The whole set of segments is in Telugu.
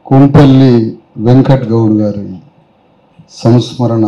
కొంపల్లి వెంకట్ గౌడ్ గారి సంస్మరణ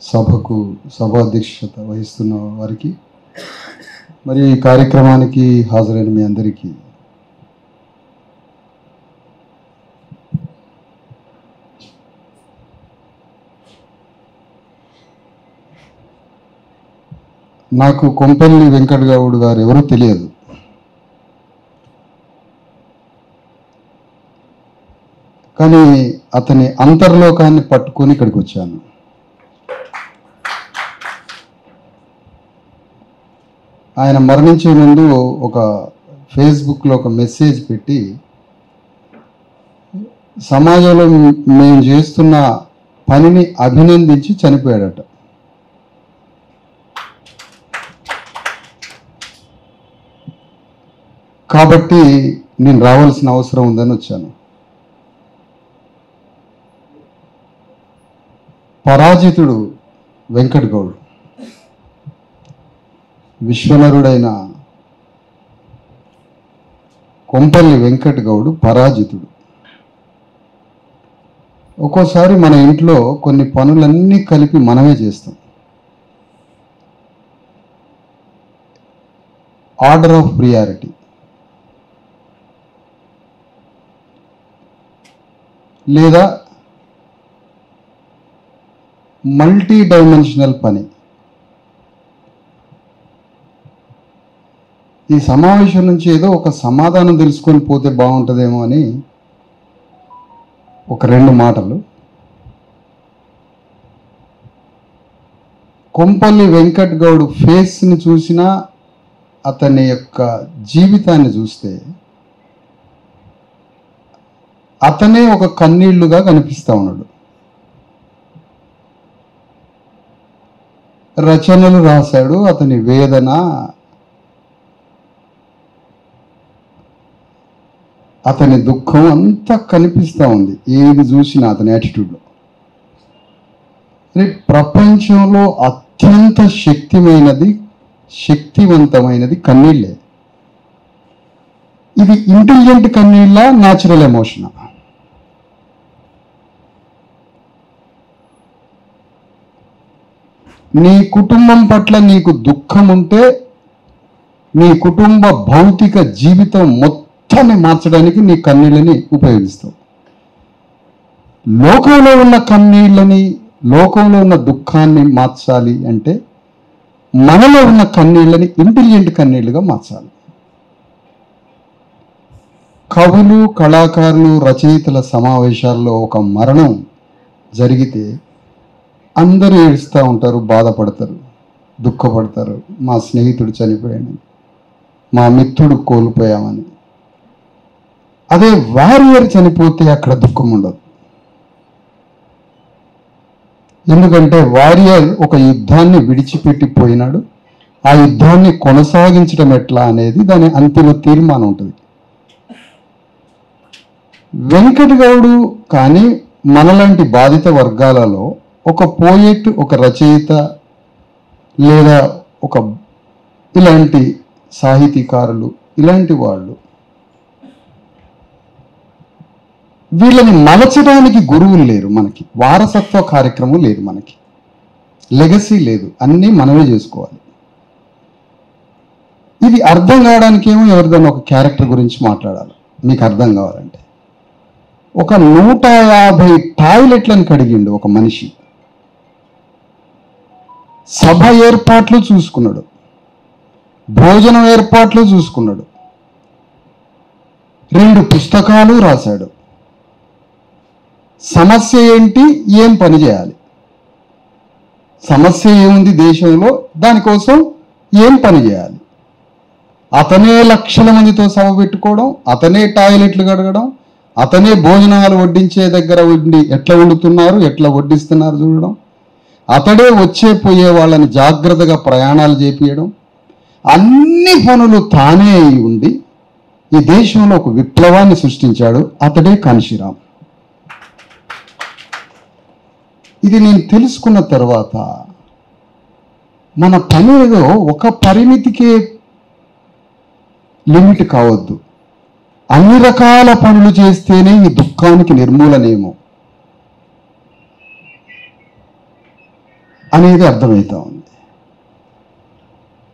సభకు సభాధ్యక్షత వహిస్తున్న వారికి మరి ఈ కార్యక్రమానికి హాజరైన మీ అందరికీ నాకు కొంపల్లి వెంకట్ గౌడ్ గారు ఎవరో తెలియదు. కానీ అతని అంతర్లోకాన్ని పట్టుకొని ఇక్కడికి వచ్చాను. ఆయన మరణించే ముందు ఒక ఫేస్బుక్లో ఒక మెసేజ్ పెట్టి సమాజంలో మేము చేస్తున్న పనిని అభినందించి చనిపోయాడట. కాబట్టి నేను రావాల్సిన అవసరం ఉందని వచ్చాను. పరాజితుడు వెంకట్ గౌడ్, విశ్వనరుడైన కొంపల్లి వెంకట్ గౌడ్ పరాజితుడు. ఒక్కోసారి మన ఇంట్లో కొన్ని పనులన్నీ కలిపి మనమే చేస్తాం. Order of priority. లేదా మల్టీ డైమెన్షనల్ పని. ఈ సమావేశం నుంచి ఏదో ఒక సమాధానం తెలుసుకొని పోతే బాగుంటుందేమో అని ఒక 2 మాటలు. కొంపల్లి వెంకట్ గౌడ్ ఫేస్ని చూసినా అతని యొక్క జీవితాన్ని చూస్తే అతనే ఒక కన్నీళ్లుగా కనిపిస్తూ ఉన్నాడు. రచనలు రాశాడు. అతని వేదన, అతని దుఃఖం అంతా కనిపిస్తూ ఉంది ఏది చూసినా అతని యాటిట్యూడ్లో. ప్రపంచంలో అత్యంత శక్తివంతమైనది కన్నీళ్ళే. ఇది ఇంటెలిజెంట్ కన్నీళ్ళ, న్యాచురల్ ఎమోషన్. నీ కుటుంబం పట్ల నీకు దుఃఖం ఉంటే నీ కుటుంబ భౌతిక జీవితం మొత్తాన్ని మార్చడానికి నీ కన్నీళ్ళని ఉపయోగిస్తావు. లోకంలో ఉన్న కన్నీళ్ళని, లోకంలో ఉన్న దుఃఖాన్ని మార్చాలి అంటే మనలో ఉన్న కన్నీళ్ళని ఇంటెలిజెంట్ కన్నీళ్ళుగా మార్చాలి. కవులు, కళాకారులు, రచయితల సమావేశాల్లో ఒక మరణం జరిగితే అందరూ ఏడుస్తూ ఉంటారు, బాధపడతారు, దుఃఖపడతారు. మా స్నేహితుడు చనిపోయాడని, మా మిత్రుడు కోల్పోయామని. అదే వారియర్ చనిపోతే అక్కడ దుఃఖం ఉండదు. ఎందుకంటే వారియర్ ఒక యుద్ధాన్ని విడిచిపెట్టిపోయినాడు. ఆ యుద్ధాన్ని కొనసాగించడం ఎట్లా అనేది దాని అంతిమ తీర్మానం ఉంటుంది. వెంకట్ గౌడు కానీ మనలాంటి బాధిత వర్గాలలో ఒక పోయెట్, ఒక రచయిత లేదా ఒక ఇలాంటి సాహితీకారులు, ఇలాంటి వాళ్ళు, వీళ్ళని మలచడానికి గురువులు లేరు మనకి. వారసత్వ కార్యక్రమం లేదు మనకి. లెగసీ లేదు. అన్నీ మనమే చేసుకోవాలి. ఇది అర్థం కావడానికి ఏమో ఎవరిదైనా ఒక క్యారెక్టర్ గురించి మాట్లాడాలి. మీకు అర్థం కావాలంటే ఒక 150 టాయిలెట్లను కడిగిండు ఒక మనిషి. సభ ఏర్పాట్లు చూసుకున్నాడు, భోజనం ఏర్పాట్లు చూసుకున్నాడు, 2 పుస్తకాలు రాశాడు. సమస్య ఏంటి, ఏం పని చేయాలి, సమస్య ఏముంది దేశంలో, దానికోసం ఏం పని చేయాలి. అతనే లక్షల మందితో సభ పెట్టుకోవడం, అతనే టాయిలెట్లు కడగడం, అతనే భోజనాలు వడ్డించే దగ్గర ఉండి ఎట్లా వండుతున్నారు, ఎట్లా వడ్డిస్తున్నారు చూడడం, అతడే వచ్చే పోయే వాళ్ళని జాగ్రత్తగా ప్రయాణాలు చేపియడం, అన్ని పనులు తానే అయి ఉండి ఈ దేశంలో ఒక విప్లవాన్ని సృష్టించాడు. అతడే కాన్షీరామ్. ఇది నేను తెలుసుకున్న తర్వాత మన పని ఏదో ఒక పరిమితికే లిమిట్ కావద్దు. అన్ని రకాల పనులు చేస్తేనే ఈ దుఃఖానికి నిర్మూలనేమో అనేది అర్థమవుతా ఉంది.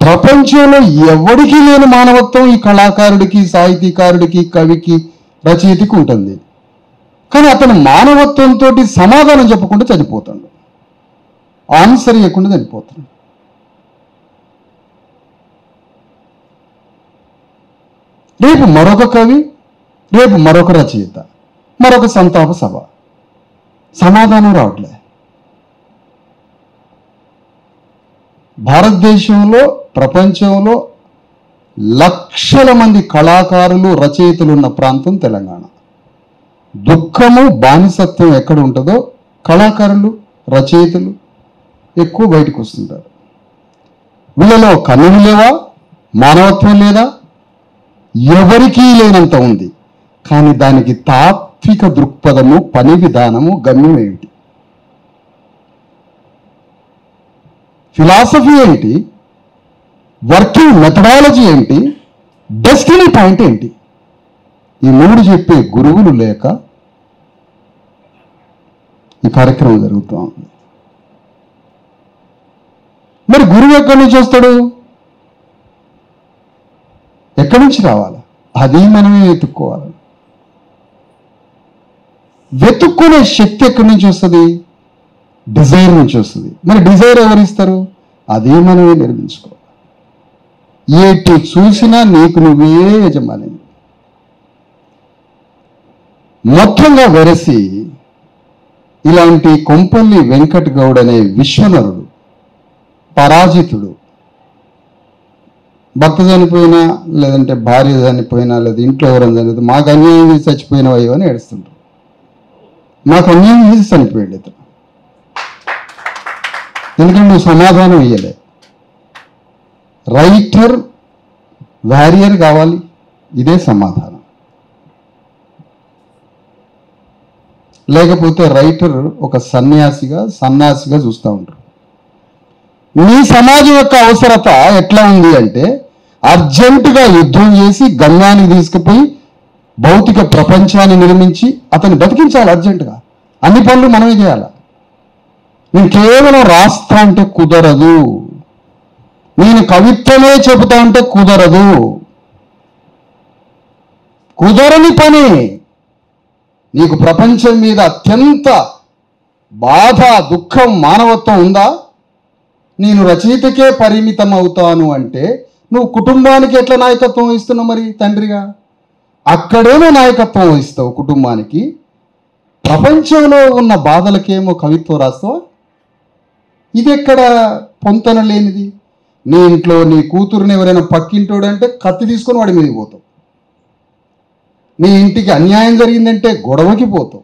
ప్రపంచంలో ఎవడికి లేని మానవత్వం ఈ కళాకారుడికి, సాహితీకారుడికి, కవికి, రచయితకి ఉంటుంది. కానీ అతను మానవత్వంతో సమాధానం చెప్పకుండా చనిపోతాడు, ఆన్సర్ ఇవ్వకుండా చనిపోతాడు. రేపు మరొక కవి, రేపు మరొక రచయిత, మరొక సంతాప సభ, సమాధానం రావట్లే. భారతదేశంలో, ప్రపంచంలో లక్షల మంది కళాకారులు, రచయితలు ఉన్న ప్రాంతం తెలంగాణ. దుఃఖము, బానిసత్వం ఎక్కడ ఉంటుందో కళాకారులు, రచయితలు ఎక్కువ బయటకు వస్తుంటారు. వీళ్ళలో కన్నులు లేవా? మానవత్వం లేదా? ఎవరికీ లేనంత ఉంది. కానీ దానికి తాత్విక దృక్పథము, పని విధానము, గమ్యం ఏమిటి? ఫిలాసఫీ ఏంటి? వర్కింగ్ మెథడాలజీ ఏంటి? డెస్టినీ పాయింట్ ఏంటి? ఈ మూడు చెప్పే గురువులు లేక ఈ కార్యక్రమం జరుగుతూ ఉంది. మరి గురువు ఎక్కడి నుంచి వస్తాడు? ఎక్కడి నుంచి రావాలి? అది మనమే వెతుక్కోవాలి. వెతుక్కునే శక్తి ఎక్కడి నుంచి వస్తుంది? డిజైర్ నుంచి వస్తుంది. మరి డిజైర్ ఎవరిస్తారు? అదే మనమే నిర్మించుకోవాలి. ఏటి చూసినా నీకు నువ్వే యజమాని. మొత్తంగా వెరసి ఇలాంటి కొంపల్లి వెంకట్ గౌడ్ అనే విశ్వనరుడు, పరాజితుడు, భర్త చనిపోయినా, లేదంటే భార్య చనిపోయినా, లేదా ఇంట్లో ఎవరైనా చనిపోతే మాకు అన్యాయం చేసి చచ్చిపోయినవయ్యో అని ఏడుస్తుంటారు. మాకు అన్యాయం చేసి చనిపోయాడు ఇతను, ఎందుకంటే నువ్వు సమాధానం ఇయ్యలే. రైటర్, వారియర్ కావాలి, ఇదే సమాధానం. లేకపోతే రైటర్ ఒక సన్యాసిగా చూస్తూ ఉంటారు. నీ సమాజం యొక్క అవసరత ఎట్లా ఉంది అంటే అర్జెంటుగా యుద్ధం చేసి గమ్యానికి తీసుకుపోయి భౌతిక ప్రపంచాన్ని నిర్మించి అతన్ని బతికించాలి అర్జెంటుగా. అన్ని పనులు మనమే చేయాలి. నేను కేవలం రాస్తా అంటే కుదరదు, నేను కవిత్వమే చెబుతా అంటే కుదరదు. కుదరని పని. నీకు ప్రపంచం మీద అత్యంత బాధ, దుఃఖం, మానవత్వం ఉందా? నేను రచయితకే పరిమితం అవుతాను అంటే నువ్వు కుటుంబానికి ఎట్లా నాయకత్వం వహిస్తున్నావు? మరి తండ్రిగా అక్కడేమో నాయకత్వం వహిస్తావు కుటుంబానికి, ప్రపంచంలో ఉన్న బాధలకేమో కవిత్వం రాస్తావా? ఇది ఎక్కడ పొంతన లేనిది? నీ ఇంట్లో నీ కూతురుని ఎవరైనా పక్కింటోడు అంటే కత్తి తీసుకొని వాడి మీదకి పోతావు. నీ ఇంటికి అన్యాయం జరిగిందంటే గొడవకి పోతావు.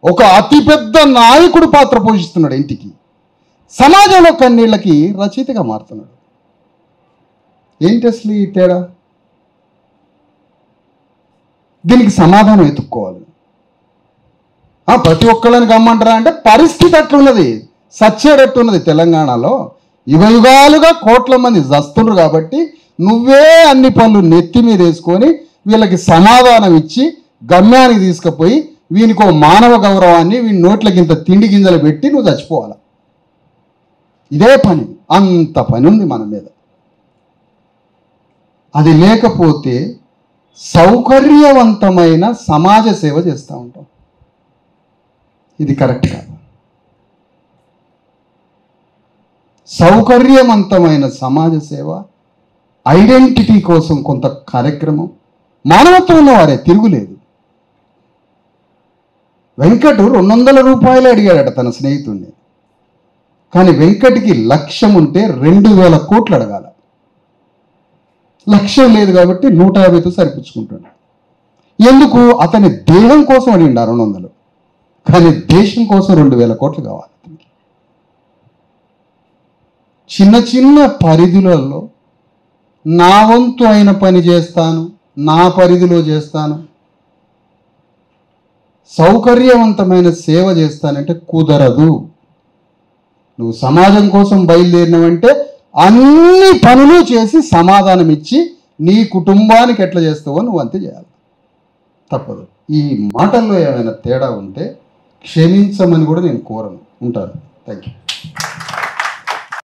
ఒక అతిపెద్ద నాయకుడు పాత్ర పోషిస్తున్నాడు ఇంటికి. సమాజంలో కన్నీళ్ళకి రచయితగా మారుతున్నాడు. ఏంటి అసలు ఈ తేడా? దీనికి సమాధానం వెతుక్కోవాలి. ప్రతి ఒక్కళ్ళని గమ్మంటారా అంటే పరిస్థితి అట్లున్నది, సచ్చేటట్టున్నది. తెలంగాణలో యుగయుగాలుగా కోట్ల మంది జస్తున్నారు కాబట్టి నువ్వే అన్ని పనులు నెత్తి మీద వేసుకొని వీళ్ళకి సమాధానం ఇచ్చి గమ్యానికి తీసుకుపోయి వీనికో మానవ గౌరవాన్ని, వీని నోట్లకి ఇంత తిండి గింజలు పెట్టి నువ్వు చచ్చిపోవాలి. ఇదే పని. అంత పని ఉంది మన మీద. అది లేకపోతే సౌకర్యవంతమైన సమాజ సేవ చేస్తూ ఉంటాం. ఇది కరెక్ట్ కాదు. సౌకర్యవంతమైన సమాజ సేవ, ఐడెంటిటీ కోసం కొంత కార్యక్రమం, మానవత్వం ఉన్నవారే, తిరుగులేదు. వెంకట్ 200 రూపాయలు అడిగాడట తన స్నేహితుడిని. కానీ వెంకట్కి లక్ష్యం ఉంటే 2000 కోట్లు అడగాల. లక్ష్యం లేదు కాబట్టి 150తో సరిపుచ్చుకుంటాడు. ఎందుకు? అతని దేహం కోసం అడిగిండు 200, కానీ దేశం కోసం 2000 కోట్లు కావాలి. చిన్న చిన్న పరిధులలో నా వంతు అయిన పని చేస్తాను, నా పరిధిలో చేస్తాను, సౌకర్యవంతమైన సేవ చేస్తానంటే కుదరదు. నువ్వు సమాజం కోసం బయలుదేరినవంటే అన్ని పనులు చేసి సమాధానం ఇచ్చి నీ కుటుంబానికి ఎట్లా చేస్తావో నువ్వు అంతే చేయాలి, తప్పదు. ఈ మాటల్లో ఏమైనా తేడా ఉంటే క్షమించమని కూడా నేను కోరను. ఉంటాను. Thank you.